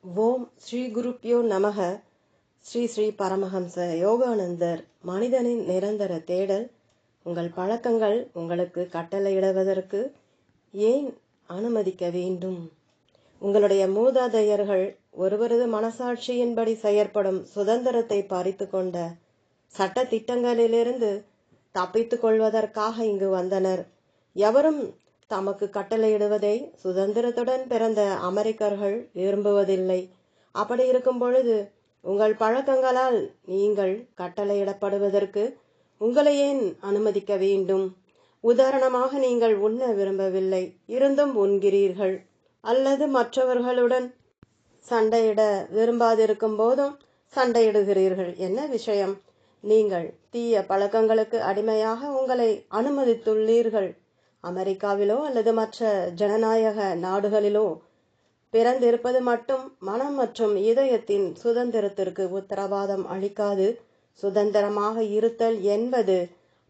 ஓம் ஸ்ரீ குருப்யோ நமக. ஸ்ரீ ஸ்ரீ பரமஹம்ச யோகானந்தர். மனிதனின் நிரந்தர தேடல். உங்கள் பழக்கங்கள் உங்களுக்கு கட்டளையிடுவதற்கு ஏன் அனுமதிக்க வேண்டும்? உங்களுடைய மூதாதையர்கள் ஒருவரது மனசாட்சியின்படி செயற்படும் சுதந்திரத்தை பறித்து கொண்ட சட்ட திட்டங்களிலிருந்து தப்பித்துக் கொள்வதற்காக இங்கு வந்தனர். எவரும் தமக்கு கட்டளையிடுவதை சுதந்திரத்துடன் பிறந்த அமெரிக்கர்கள் விரும்புவதில்லை. அப்படி இருக்கும் பொழுது உங்கள் பழக்கங்களால் நீங்கள் கட்டளையிடப்படுவதற்கு உங்களை ஏன் அனுமதிக்க வேண்டும்? உதாரணமாக, நீங்கள் உண்ண விரும்பவில்லை, இருந்தும் உண்கிறீர்கள். அல்லது மற்றவர்களுடன் சண்டையிட விரும்பாதிருக்கும் போதும் சண்டையிடுகிறீர்கள். என்ன விஷயம்? நீங்கள் தீய பழக்கங்களுக்கு அடிமையாக உங்களை அனுமதித்துள்ளீர்கள். அமெரிக்காவிலோ அல்லது மற்ற ஜனநாயக நாடுகளிலோ பிறந்திருப்பது மட்டும் மனம் மற்றும் இதயத்தின் சுதந்திரத்திற்கு உத்தரவாதம் அளிக்காது. சுதந்திரமாக இருத்தல் என்பது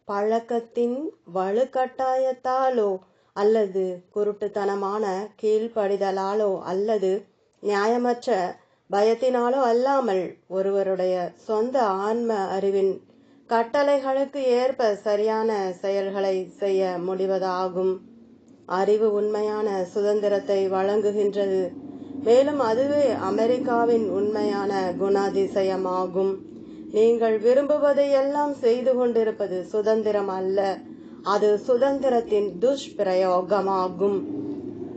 பழக்கத்தின் வலுக்கட்டாயத்தாலோ அல்லது குருட்டுத்தனமான கீழ்ப்படிதலாலோ அல்லது நியாயமற்ற பயத்தினாலோ அல்லாமல் ஒருவருடைய சொந்த ஆன்ம அறிவின் கட்டளைகளுக்கு ஏற்ப சரியான செயல்களை செய்ய முடிவதாகும். அறிவு உண்மையான சுதந்திரத்தை வழங்குகின்றது, மேலும் அதுவே அமெரிக்காவின் உண்மையான குணாதிசயமாகும். நீங்கள் விரும்புவதையெல்லாம் செய்து கொண்டிருப்பது சுதந்திரம் அல்ல, அது சுதந்திரத்தின் துஷ்பிரயோகமாகும்.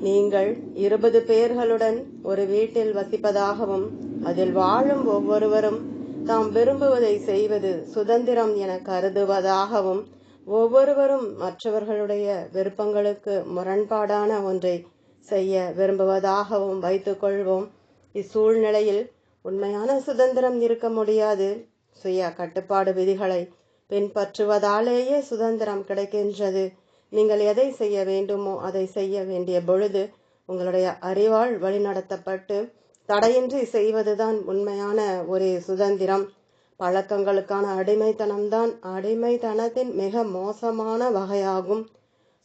நீங்கள் 20 பேர்களுடன் ஒரு வீட்டில் வசிப்பதாகவும் அதில் வாழும் ஒவ்வொருவரும் தாம் விரும்புவதை செய்வது சுதந்திரம் என கருதுவதாகவும், ஒவ்வொருவரும் மற்றவர்களுடைய விருப்பங்களுக்கு முரண்பாடான ஒன்றை செய்ய விரும்புவதாகவும் வைத்துக் கொள்வோம். இச்சூழ்நிலையில் உண்மையான சுதந்திரம் இருக்க முடியாது. சுய கட்டுப்பாடு விதிகளை பின்பற்றுவதாலேயே சுதந்திரம் கிடைக்கின்றது. நீங்கள் எதை செய்ய வேண்டுமோ அதை செய்ய வேண்டிய பொழுது உங்களுடைய அறிவால் வழிநடத்தப்பட்டு தடையின்றி செய்வதுதான் உண்மையான ஒரே சுதந்திரம். பழக்கங்களுக்கான அடிமைத்தனம்தான் அடிமைத்தனத்தின் மிக மோசமான வகையாகும்.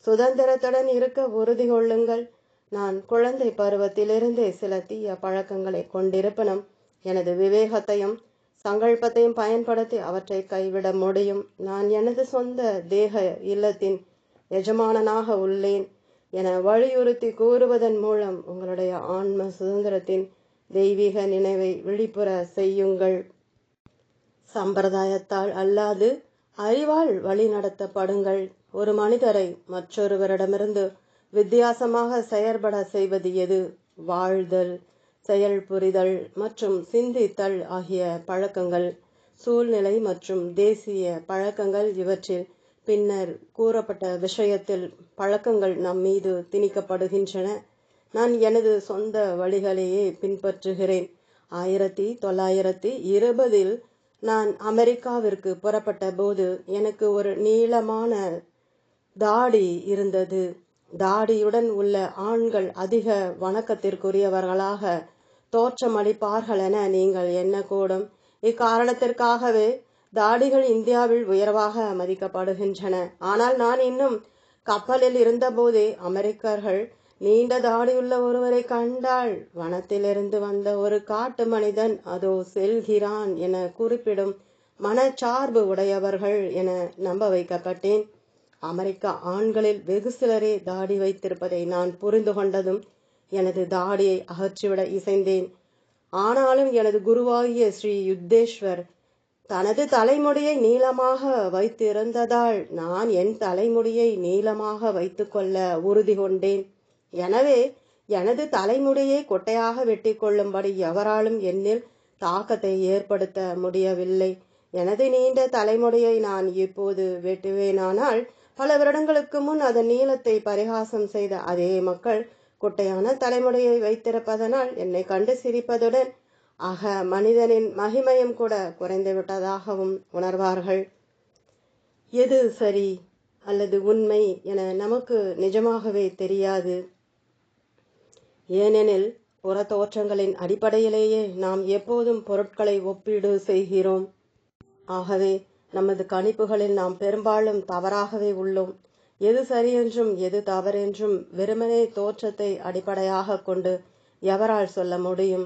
சுதந்திரத்துடன் இருக்க உறுதி கொள்ளுங்கள். நான் குழந்தை பருவத்திலிருந்தே சில தீய பழக்கங்களை கொண்டிருப்பனும் எனது விவேகத்தையும் சங்கல்பத்தையும் பயன்படுத்தி அவற்றை கைவிட முடியும். நான் எனது சொந்த தேக இல்லத்தின் எஜமானனாக உள்ளேன் என வலியுறுத்தி கூறுவதன் மூலம் உங்களுடைய ஆன்ம சுதந்திரத்தின் தெய்வீக நினைவை விழிப்புற செய்யுங்கள். சம்பிரதாயத்தால் அல்லாது அறிவால் வழி நடத்தப்படுங்கள். ஒரு மனிதரை மற்றொருவரிடமிருந்து வித்தியாசமாக செயற்பட செய்வது எது? வாழ்தல், செயல் புரிதல் மற்றும் சிந்தித்தல் ஆகிய பழக்கங்கள், சூழ்நிலை மற்றும் தேசிய பழக்கங்கள். இவற்றில் பின்னர் கூறப்பட்ட விஷயத்தில் பழக்கங்கள் நம் மீது திணிக்கப்படுகின்றன. நான் எனது சொந்த வழிகளையே பின்பற்றுகிறேன். 1920 நான் அமெரிக்காவிற்கு புறப்பட்ட போது எனக்கு ஒரு நீளமான தாடி இருந்தது. தாடியுடன் உள்ள ஆண்கள் அதிக வணக்கத்திற்குரியவர்களாக தோற்றமளிப்பார்கள் என நீங்கள் எண்ணக்கூடும். இக்காரணத்திற்காகவே தாடிகள் இந்தியாவில் உயர்வாக மதிக்கப்படுகின்றன. ஆனால் நான் இன்னும் கப்பலில் இருந்தபோதே அமெரிக்கர்கள் நீண்ட தாடியுள்ள ஒருவரை கண்டால் வனத்திலிருந்து வந்த ஒரு காட்டு மனிதன் அதோ செல்கிறான் என குறிப்பிடும் மனச்சார்பு உடையவர்கள் என நம்ப வைக்கப்பட்டேன். அமெரிக்க ஆண்களில் வெகு சிலரே தாடி வைத்திருப்பதை நான் புரிந்து கொண்டதும் எனது தாடியை அகற்றிவிட இசைந்தேன். ஆனாலும் எனது குருவாகிய ஸ்ரீ யுத்தேஸ்வர் தனது தலைமுடியை நீளமாக வைத்திருந்ததால் நான் என் தலைமுடியை நீளமாக வைத்துக்கொள்ள உறுதி கொண்டேன். எனவே எனது தலைமுடியை கொட்டையாக வெட்டி கொள்ளும்படி எவராலும் என்னில் தாக்கத்தை ஏற்படுத்த முடியவில்லை. எனது நீண்ட தலைமுடியை நான் இப்போது வெட்டுவேனானால் பல வருடங்களுக்கு முன் அதன் நீளத்தை பரிகாசம் செய்த அதே மக்கள் குட்டையான தலைமுடியை வைத்திருப்பதனால் என்னை கண்டு சிரிப்பதுடன் மனிதனின் மகிமையும் கூட குறைந்துவிட்டதாகவும் உணர்வார்கள். எது சரி அல்லது உண்மை என நமக்கு நிஜமாகவே தெரியாது. ஏனெனில் புற தோற்றங்களின் அடிப்படையிலேயே நாம் எப்போதும் பொருட்களை ஒப்பீடு செய்கிறோம். ஆகவே நமது கணிப்புகளில் நாம் பெரும்பாலும் தவறாகவே உள்ளோம். எது சரியென்றும் எது தவறென்றும் வெறுமனே தோற்றத்தை அடிப்படையாக கொண்டு எவரால் சொல்ல முடியும்?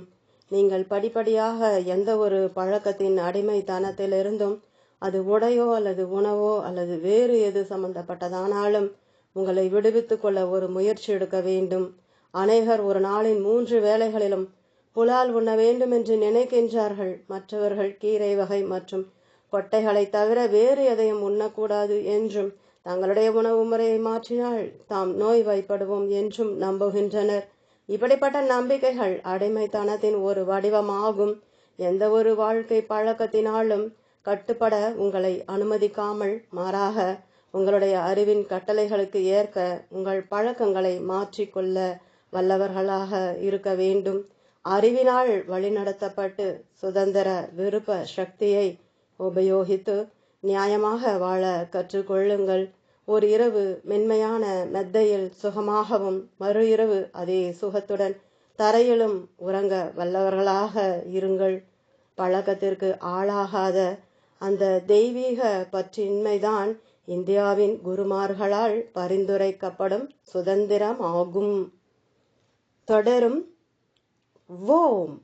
நீங்கள் படிப்படியாக எந்த ஒரு பழக்கத்தின் அடிமைத்தனத்திலிருந்தும், அது உடையோ அல்லது உணவோ அல்லது வேறு எது சம்பந்தப்பட்டதானாலும் உங்களை விடுவித்துக் கொள்ள ஒரு முயற்சி எடுக்க வேண்டும். அநேகர் ஒரு நாளின் 3 வேளைகளிலும் புலால் உண்ண வேண்டும் என்று நினைக்கின்றார்கள். மற்றவர்கள் கீரை வகை மற்றும் கொட்டைகளை தவிர வேறு எதையும் உண்ணக்கூடாது என்றும், தங்களுடைய உணவு முறையை மாற்றினால் தாம் நோய்வாய்ப்படுவோம் என்றும் நம்புகின்றனர். இப்படிப்பட்ட நம்பிக்கைகள் அடிமைத்தனத்தின் ஒரு வடிவமாகும். எந்த ஒரு வாழ்க்கை பழக்கத்தினாலும் கட்டுப்பட உங்களை அனுமதிக்காமல், மாறாக உங்களுடைய அறிவின் கட்டளைகளுக்கு ஏற்க உங்கள் பழக்கங்களை மாற்றிக்கொள்ள வல்லவர்களாக இருக்க வேண்டும். அறிவினால் வழிநடத்தப்பட்டு சுதந்திர விருப்ப சக்தியை உபயோகித்து நியாயமாக வாழ கற்றுக்கொள்ளுங்கள். ஒரு இரவு மென்மையான மெத்தையில் சுகமாகவும், மறு இரவு அதே சுகத்துடன் தரையிலும் உறங்க வல்லவர்களாக இருங்கள். பழக்கத்திற்கு ஆளாகாத அந்த தெய்வீக பற்றின்மைதான் இந்தியாவின் குருமார்களால் பரிந்துரைக்கப்படும் சுதந்திரமாகும். தொடரும். ஓம்.